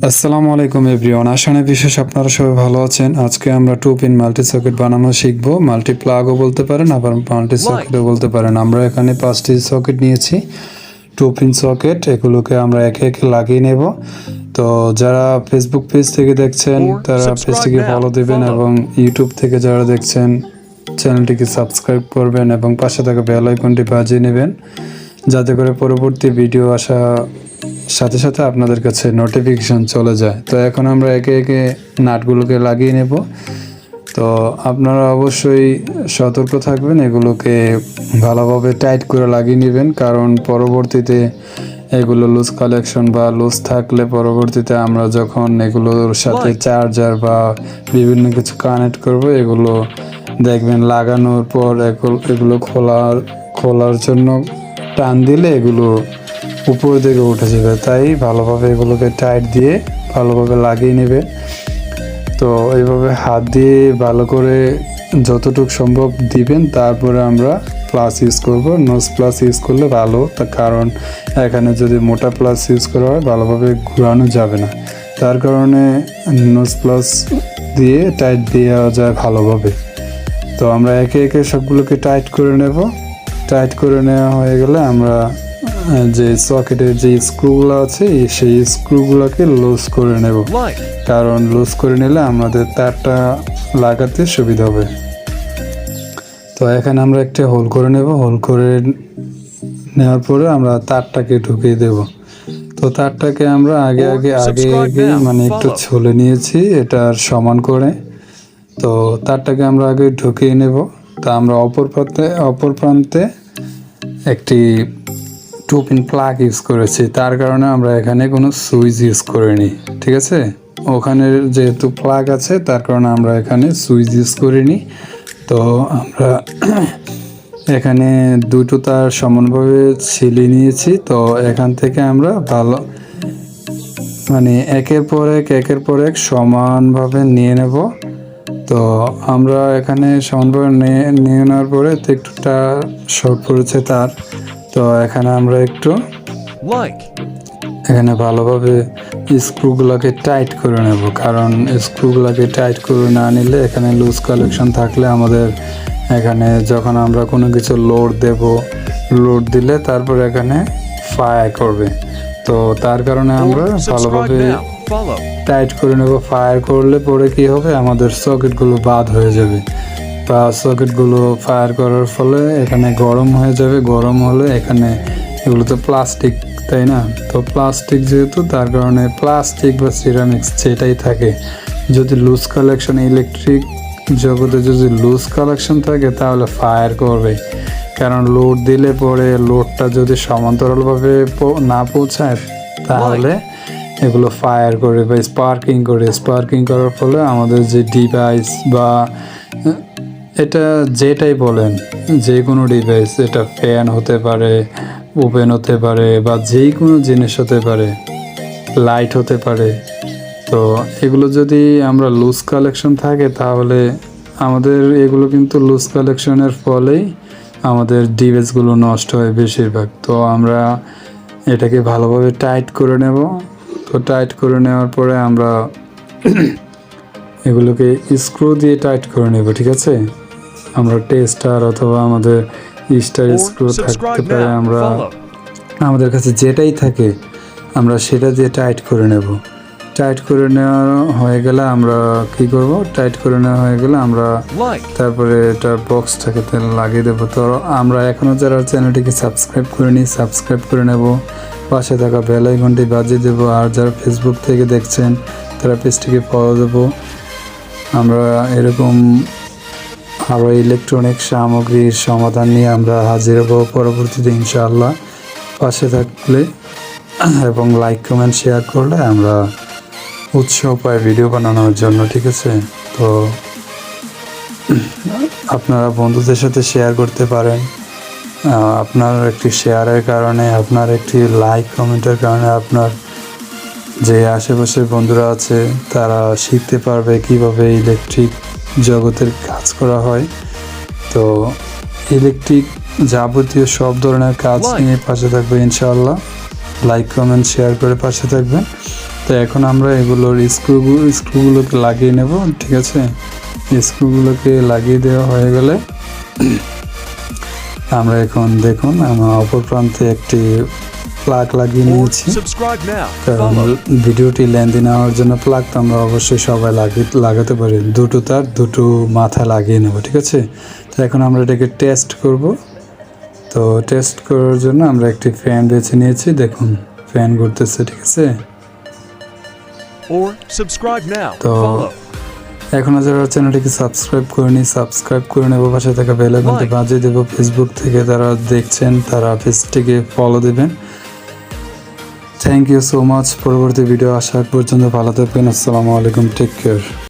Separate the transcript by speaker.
Speaker 1: আসসালামু আলাইকুম এভরিওয়ান, আশা করি বিশেষ আপনারা সবাই ভালো আছেন। আজকে আমরা 2 পিন মাল্টি সকেট বানানো শিখব। মাল্টি প্লাগও বলতে পারেন, আবার মাল্টি সকেটও বলতে পারেন। আমরা এখানে 5টি সকেট নিয়েছি, 2 পিন সকেট। এগুলোকে আমরা একে একে লাগিয়ে নেব। তো যারা ফেসবুক পেজ থেকে দেখছেন তারা পেজটিকে ফলো দিবেন, এবং ইউটিউব থেকে যারা দেখছেন চ্যানেলটিকে সাবস্ক্রাইব করবেন এবং পাশে থাকা বেল আইকনটি বাজিয়ে নেবেন, যাতে করে পরবর্তী ভিডিও আসা সাথে সাথে আপনাদের কাছে নোটিফিকেশন চলে যায়। তো এখন আমরা একে একে নাটগুলোকে লাগিয়ে নেব। তো আপনারা অবশ্যই সতর্ক থাকবেন, এগুলোকে ভালোভাবে টাইট করে লাগিয়ে নেবেন, কারণ পরবর্তীতে এগুলো লুজ কালেকশন বা লুজ থাকলে পরবর্তীতে আমরা যখন এগুলোর সাথে চার্জার বা বিভিন্ন কিছু কানেক্ট করব, এগুলো দেখবেন লাগানোর পর এগুলো খোলার জন্য টান দিলে এগুলো উপর দিকে উঠে যাবে। তাই ভালোভাবে এগুলোকে টাইট দিয়ে ভালোভাবে লাগিয়ে নেবে। তো এইভাবে হাত দিয়ে ভালো করে যতটুকু সম্ভব দিবেন। তারপরে আমরা প্লাস ইউজ করব। নোজ প্লাস ইউজ করলে ভালো, তার কারণ এখানে যদি মোটা প্লাস ইউজ করা হয় ভালোভাবে ঘোরানো যাবে না। তার কারণে নোজ প্লাস দিয়ে টাইট দেওয়া যায় ভালোভাবে। তো আমরা একে একে সবগুলোকে টাইট করে নেব। টাইট করে নেওয়া হয়ে গেলে আমরা যে সকেটের যে স্ক্রুগুলো আছে সেই স্ক্রুগুলোকে লুজ করে নেব, কারণ লুজ করে নিলে আমাদের তারটা লাগাতে সুবিধা হবে। তো এখানে আমরা একটা হোল করে নেব। হোল করে নেওয়ার পরে আমরা তারটাকে ঢুকিয়ে দেব। তো তারটাকে আমরা আগে মানে একটু ছুলে নিয়েছি এটার সমান করে। তো তারটাকে আমরা আগে ঢুকিয়ে নেব। তা আমরা অপর প্রান্তে একটি 2 পিন প্লাগ ইউজ করেছি, তার কারণে আমরা এখানে কোনো সুইচ ইউজ করিনি, ঠিক আছে। ওখানে যেহেতু প্লাগ আছে তার কারণে আমরা এখানে সুইচ ইউজ করিনি। তো আমরা এখানে দুটো তার সমানভাবে ছিলে নিয়েছি। তো এখান থেকে আমরা মানে একের পর এক সমানভাবে নিয়ে নেব। তো আমরা এখানে সমানভাবে নিয়ে নেওয়ার পরে একটুটা শর্ট পড়েছে তার। তো এখানে আমরা একটু এখানে ভালোভাবে স্ক্রুগুলোকে টাইট করে নেব, কারণ স্ক্রুগুলোকে টাইট করে না নিলে এখানে লুজ কালেকশন থাকলে আমাদের এখানে যখন আমরা কোনো কিছু লোড দিলে তারপর এখানে ফায়ার করবে। তো তার কারণে আমরা ভালোভাবে টাইট করে নেব। ফায়ার করলে পরে কি হবে, আমাদের সকেটগুলো বাদ হয়ে যাবে, বা সকেটগুলো ফায়ার করার ফলে এখানে গরম হয়ে যাবে। গরম হলে এখানে এগুলো তো প্লাস্টিক, তাই না? তো প্লাস্টিক যেহেতু, তার কারণে প্লাস্টিক বা সিরামিক্স যেটাই থাকে, যদি লুজ কালেকশন ইলেকট্রিক জগতে যদি লুজ কালেকশন থাকে তাহলে ফায়ার করবে, কারণ লোড দিলে পরে লোডটা যদি সমান্তরালভাবে না পৌঁছায় তাহলে এগুলো ফায়ার করে বা স্পার্কিং করার ফলে আমাদের যে ডিভাইস বা এটা যেটাই বলেন, যে কোনো ডিভাইস, এটা ফ্যান হতে পারে, ওভেন হতে পারে, বা যেই কোনো জিনিস হতে পারে, লাইট হতে পারে। তো এগুলো যদি আমরা লুজ কালেকশন থাকে তাহলে আমাদের এগুলো কিন্তু লুজ কালেকশনের ফলেই আমাদের ডিভাইসগুলো নষ্ট হয় বেশিরভাগ। তো আমরা এটাকে ভালোভাবে টাইট করে নেব। তো টাইট করে নেওয়ার পরে আমরা এগুলোকে স্ক্রু দিয়ে টাইট করে নেব, ঠিক আছে। আমরা টেস্টার অথবা আমাদের স্টার স্ক্রু থাকতে পারে, আমাদের কাছে যেটাই থাকে আমরা সেটা দিয়ে টাইট করে নেব। টাইট করে নেওয়া হয়ে গেলে আমরা কি করব, টাইট করে নেওয়া হয়ে গেলে আমরা তারপরে এটা বক্সটাকে লাগিয়ে দেবো। তো আমরা এখনও যারা চ্যানেলটিকে সাবস্ক্রাইব করিনি সাবস্ক্রাইব করে নেব, পাশে থাকা বেল আইকনটি বাজিয়ে দেবো। আর যারা ফেসবুক থেকে দেখছেন তারা পেজটিকে ফলো দেবো। আমরা এরকম আরও ইলেকট্রনিক সামগ্রীর সমাধান নিয়ে আমরা হাজির হব পরবর্তীতে ইনশাআল্লাহ। পাশে থাকলে এবং লাইক কমেন্ট শেয়ার করলে আমরা উৎসাহ পাই ভিডিও বানানোর জন্য, ঠিক আছে। তো আপনারা বন্ধুদের সাথে শেয়ার করতে পারেন। আপনার একটি শেয়ারের কারণে, আপনার একটি লাইক কমেন্টের কারণে আপনার যে আশেপাশের বন্ধুরা আছে তারা শিখতে পারবে কিভাবে ইলেকট্রিক জগতের কাজ করা হয়। তো ইলেকট্রিক যাবতীয় সব ধরনের কাজ নিয়ে পাশে থাকবে ইনশাআল্লাহ। লাইক কমেন্ট শেয়ার করে পাশে থাকবেন। তো তো এখন আমরা এগুলোর স্ক্রুগুলোকে লাগিয়ে নেব, ঠিক আছে। স্ক্রুগুলোকে লাগিয়ে দেওয়া হয়ে গেলে আমরা এখন দেখুন আমরা অপর প্রান্তে একটি প্লাগ লাগিয়ে নিয়েছি, কারণ ভিডিওটি লেন্দি নেওয়ার জন্য প্লাগ তো আমরা অবশ্যই সবাই লাগাতে পারি। দুটো তার দুটো মাথা লাগিয়ে নেব, ঠিক আছে। তো এখন আমরা এটাকে টেস্ট করব। তো টেস্ট করার জন্য আমরা একটি ফ্যান বেছে নিয়েছি, দেখুন ফ্যান ঘুরতেছে, ঠিক আছে। তো এখনো যারা চ্যানেলটিকে সাবস্ক্রাইব করেনি সাবস্ক্রাইব করে নেব, পাশে থাকা বেল আইকনটি বাজিয়ে দেব। ফেসবুক থেকে যারা দেখছেন তারা পেজটিকে ফলো দেবেন। Thank you so much. পরবর্তী ভিডিও আসার পর্যন্ত ভালো থাকবেন। আসসালামু আলাইকুম, টেক কেয়ার।